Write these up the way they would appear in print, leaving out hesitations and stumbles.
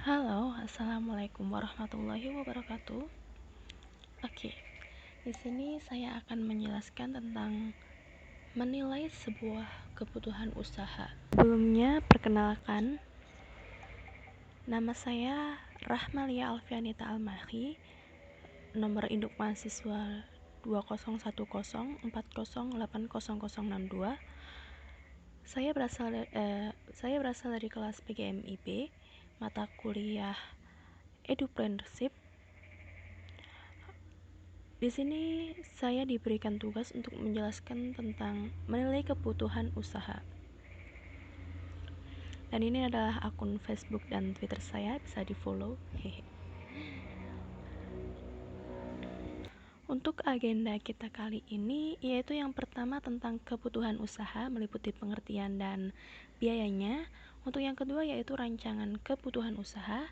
Halo, assalamualaikum warahmatullahi wabarakatuh. Oke, di sini saya akan menjelaskan tentang menilai sebuah kebutuhan usaha. Sebelumnya, perkenalkan, nama saya Rahmalia Alfianita Almahi, nomor induk mahasiswa 2010408062. Saya berasal dari kelas PGMIB, mata kuliah Edupreneurship. Di sini saya diberikan tugas untuk menjelaskan tentang menilai kebutuhan usaha. Dan ini adalah akun Facebook dan Twitter saya, bisa di-follow. Untuk agenda kita kali ini yaitu yang pertama tentang kebutuhan usaha meliputi pengertian dan biayanya. Untuk yang kedua yaitu rancangan kebutuhan usaha.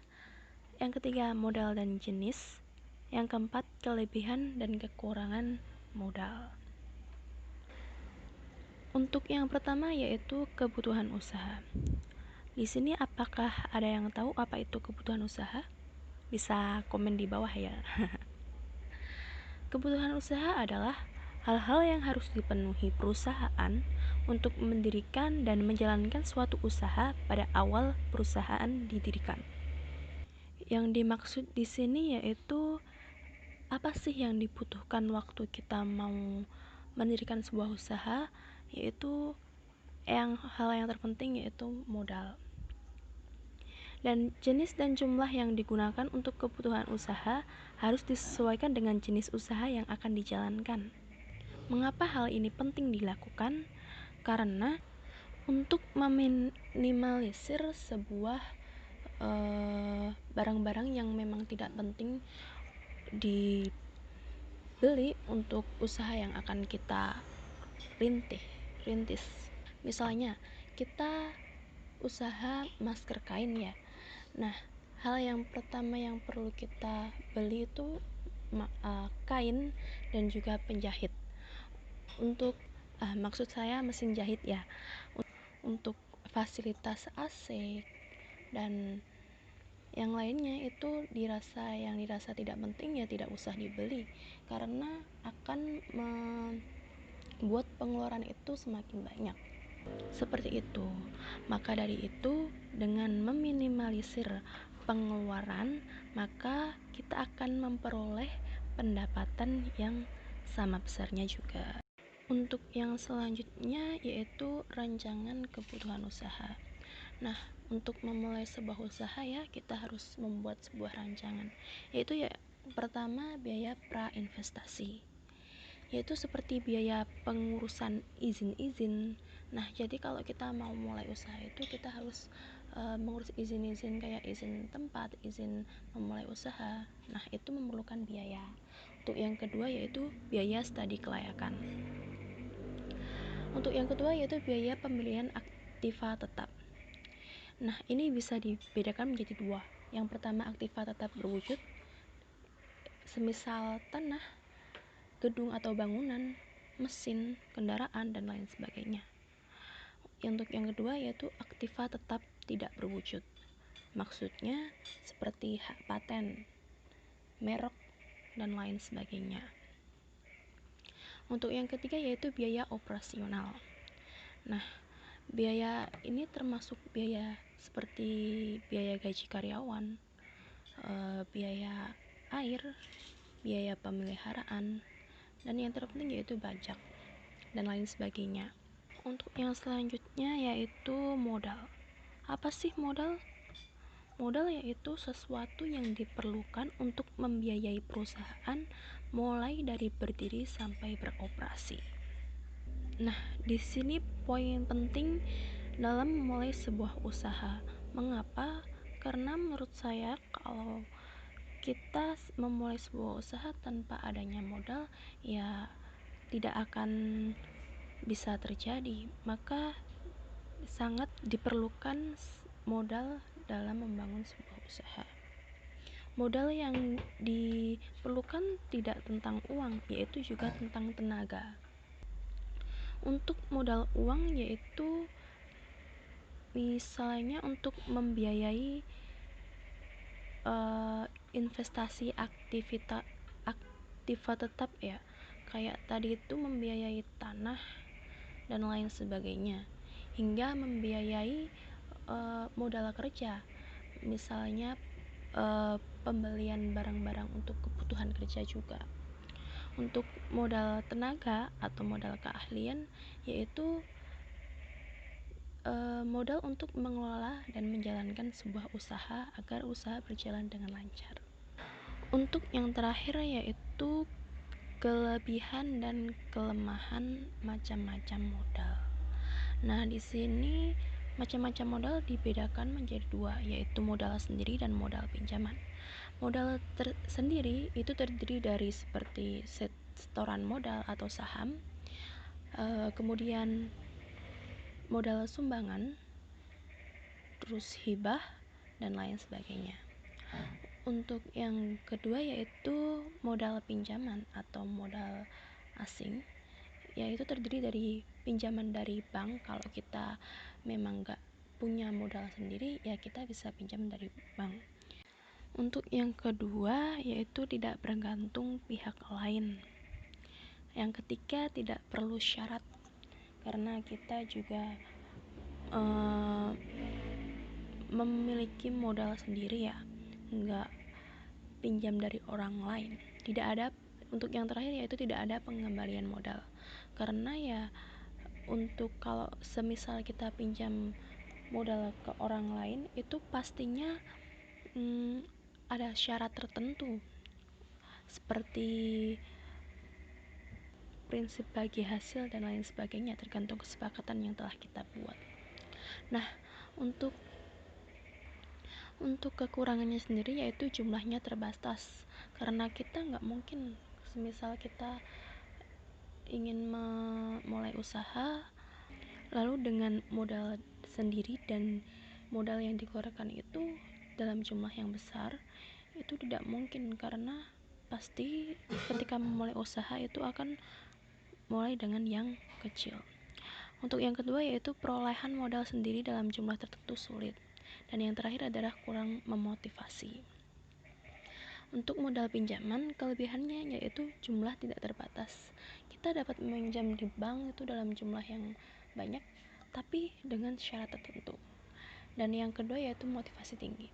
Yang ketiga modal dan jenis. Yang keempat kelebihan dan kekurangan modal. Untuk yang pertama yaitu kebutuhan usaha. Di sini apakah ada yang tahu apa itu kebutuhan usaha? Bisa komen di bawah ya. Kebutuhan usaha adalah hal-hal yang harus dipenuhi perusahaan untuk mendirikan dan menjalankan suatu usaha pada awal perusahaan didirikan. Yang dimaksud di sini yaitu apa sih yang dibutuhkan waktu kita mau mendirikan sebuah usaha, yaitu hal yang terpenting yaitu modal. Dan jenis dan jumlah yang digunakan untuk kebutuhan usaha harus disesuaikan dengan jenis usaha yang akan dijalankan. Mengapa hal ini penting dilakukan? Karena untuk meminimalisir sebuah barang-barang yang memang tidak penting dibeli untuk usaha yang akan kita rintis. Misalnya kita usaha masker kain ya. Nah, hal yang pertama yang perlu kita beli itu kain dan juga penjahit. Untuk maksud saya mesin jahit ya. Untuk fasilitas AC dan yang lainnya itu yang dirasa tidak penting ya tidak usah dibeli karena akan membuat pengeluaran itu semakin banyak. Seperti itu. Maka dari itu, dengan meminimalisir pengeluaran, maka kita akan memperoleh pendapatan yang sama besarnya juga. Untuk yang selanjutnya yaitu rancangan kebutuhan usaha. Nah, untuk memulai sebuah usaha ya, kita harus membuat sebuah rancangan. Yaitu ya, pertama biaya pra-investasi. Yaitu seperti biaya pengurusan izin-izin. Nah, jadi kalau kita mau mulai usaha itu kita harus mengurus izin-izin kayak izin tempat, izin memulai usaha. Nah, itu memerlukan biaya. Untuk yang kedua yaitu biaya studi kelayakan. Untuk yang kedua yaitu biaya pembelian aktiva tetap. Nah, ini bisa dibedakan menjadi dua. Yang pertama aktiva tetap berwujud, semisal tanah, gedung atau bangunan, mesin, kendaraan, dan lain sebagainya. Untuk yang kedua yaitu aktiva tetap tidak berwujud. Maksudnya seperti hak paten, merek, dan lain sebagainya. Untuk yang ketiga yaitu biaya operasional. Nah, biaya ini termasuk biaya seperti biaya gaji karyawan, biaya air, biaya pemeliharaan, dan yang terpenting yaitu pajak dan lain sebagainya. Untuk yang selanjutnya yaitu modal. Apa sih modal? Modal yaitu sesuatu yang diperlukan untuk membiayai perusahaan mulai dari berdiri sampai beroperasi. Nah, di sini poin penting dalam memulai sebuah usaha. Mengapa? Karena menurut saya kalau kita memulai sebuah usaha tanpa adanya modal ya tidak akan bisa terjadi. Maka sangat diperlukan modal dalam membangun sebuah usaha. Modal yang diperlukan tidak tentang uang, yaitu juga tentang tenaga. Untuk modal uang yaitu misalnya untuk membiayai investasi aktiva tetap ya, kayak tadi itu membiayai tanah dan lain sebagainya, hingga membiayai modal kerja, misalnya pembelian barang-barang untuk kebutuhan kerja juga. Untuk modal tenaga atau modal keahlian, yaitu modal untuk mengelola dan menjalankan sebuah usaha agar usaha berjalan dengan lancar. Untuk yang terakhir yaitu kelebihan dan kelemahan macam-macam modal. Nah, di sini macam-macam modal dibedakan menjadi dua, yaitu modal sendiri dan modal pinjaman. Modal sendiri itu terdiri dari seperti setoran modal atau saham, kemudian modal sumbangan, terus hibah, dan lain sebagainya. Untuk yang kedua yaitu modal pinjaman atau modal asing, yaitu terdiri dari pinjaman dari bank. Kalau kita memang nggak punya modal sendiri, ya kita bisa pinjam dari bank. Untuk yang kedua yaitu tidak bergantung pihak lain. Yang ketiga tidak perlu syarat, karena kita juga memiliki modal sendiri ya, nggak pinjam dari orang lain. Tidak ada. Untuk yang terakhir yaitu tidak ada pengembalian modal, karena ya untuk kalau semisal kita pinjam modal ke orang lain itu pastinya ada syarat tertentu, seperti prinsip bagi hasil dan lain sebagainya, tergantung kesepakatan yang telah kita buat. Nah, untuk kekurangannya sendiri yaitu jumlahnya terbatas, karena kita nggak mungkin semisal kita ingin memulai usaha lalu dengan modal sendiri dan modal yang dikeluarkan itu dalam jumlah yang besar, itu tidak mungkin, karena pasti ketika memulai usaha itu akan mulai dengan yang kecil. Untuk yang kedua yaitu perolehan modal sendiri dalam jumlah tertentu sulit, dan yang terakhir adalah kurang memotivasi. Untuk modal pinjaman, kelebihannya yaitu jumlah tidak terbatas. Kita dapat meminjam di bank itu dalam jumlah yang banyak, tapi dengan syarat tertentu. Dan yang kedua yaitu motivasi tinggi.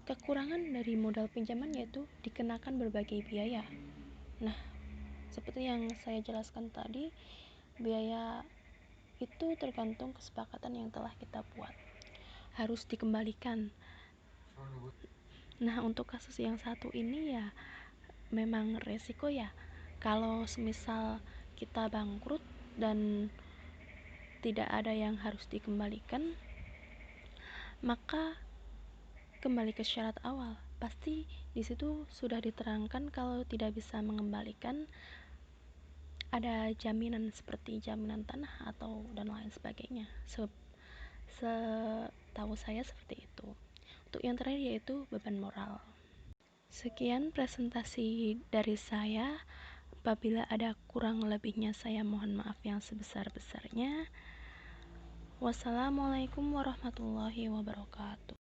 Kekurangan dari modal pinjaman yaitu dikenakan berbagai biaya. Nah, seperti yang saya jelaskan tadi, biaya itu tergantung kesepakatan yang telah kita buat, harus dikembalikan. Nah, untuk kasus yang satu ini ya memang resiko ya, kalau semisal kita bangkrut dan tidak ada yang harus dikembalikan, maka kembali ke syarat awal. Pasti di situ sudah diterangkan kalau tidak bisa mengembalikan, ada jaminan seperti jaminan tanah atau dan lain sebagainya. Setahu saya seperti itu. Untuk yang terakhir yaitu beban moral. Sekian presentasi dari saya. Apabila ada kurang lebihnya saya mohon maaf yang sebesar-besarnya. Wassalamualaikum warahmatullahi wabarakatuh.